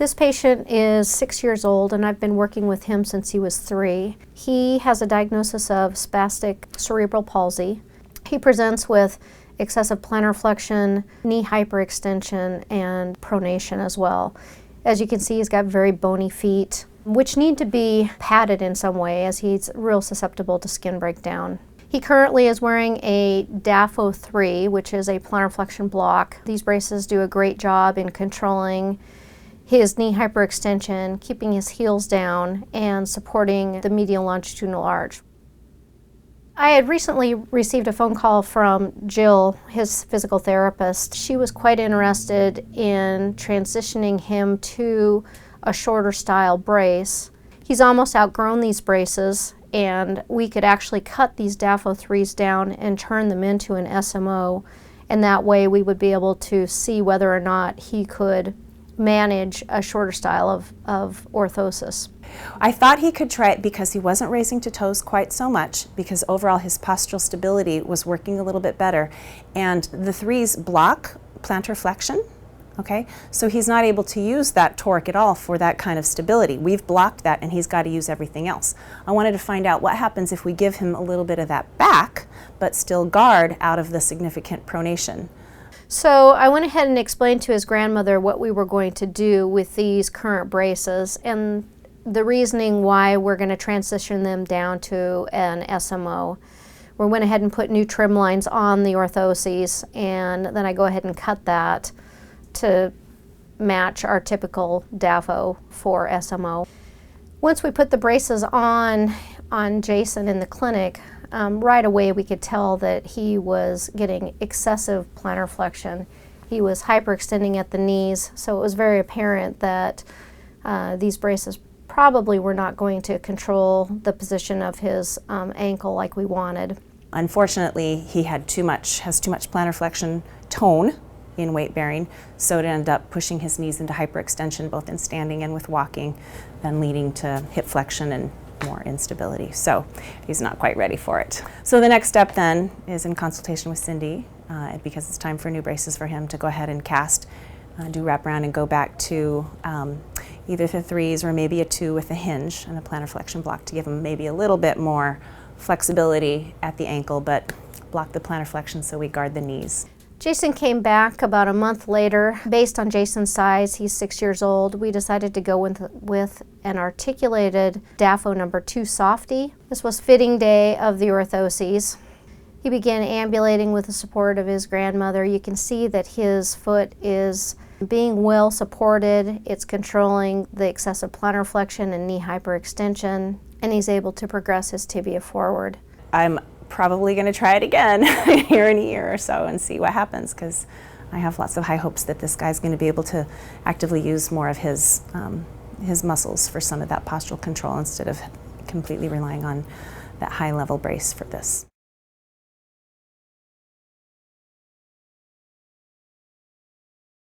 This patient is 6 years old, and I've been working with him since he was 3. He has a diagnosis of spastic cerebral palsy. He presents with excessive plantar flexion, knee hyperextension, and pronation as well. As you can see, he's got very bony feet, which need to be padded in some way as he's real susceptible to skin breakdown. He currently is wearing a DAFO 3, which is a plantar flexion block. These braces do a great job in controlling his knee hyperextension, keeping his heels down, and supporting the medial longitudinal arch. I had recently received a phone call from Jill, his physical therapist. She was quite interested in transitioning him to a shorter style brace. He's almost outgrown these braces, and we could actually cut these DAFO 3s down and turn them into an SMO, and that way we would be able to see whether or not he could manage a shorter style of orthosis. I thought he could try it because he wasn't raising to toes quite so much, because overall his postural stability was working a little bit better, and the 3s block plantar flexion. Okay, so he's not able to use that torque at all for that kind of stability. We've blocked that, and he's got to use everything else. I wanted to find out what happens if we give him a little bit of that back, but still guard out of the significant pronation. So I went ahead and explained to his grandmother what we were going to do with these current braces and the reasoning why we're going to transition them down to an SMO. We went ahead and put new trim lines on the orthoses, and then I go ahead and cut that to match our typical DAFO for SMO. Once we put the braces on Jason in the clinic, right away we could tell that he was getting excessive plantar flexion. He was hyperextending at the knees, so it was very apparent that these braces probably were not going to control the position of his ankle like we wanted. Unfortunately, he has too much plantar flexion tone in weight bearing, so it ended up pushing his knees into hyperextension both in standing and with walking, then leading to hip flexion and more instability. So he's not quite ready for it. So the next step then is, in consultation with Cindy, because it's time for new braces for him, to go ahead and cast, do wraparound and go back to either the 3s or maybe a 2 with a hinge and a plantar flexion block to give him maybe a little bit more flexibility at the ankle, but block the plantar flexion so we guard the knees. Jason came back about a month later. Based on Jason's size, he's 6 years old, we decided to go with an articulated DAFO number 2 softy. This was fitting day of the orthoses. He began ambulating with the support of his grandmother. You can see that his foot is being well supported. It's controlling the excessive plantar flexion and knee hyperextension, and he's able to progress his tibia forward. I'm probably going to try it again here in a year or so and see what happens, because I have lots of high hopes that this guy's going to be able to actively use more of his muscles for some of that postural control instead of completely relying on that high-level brace for this.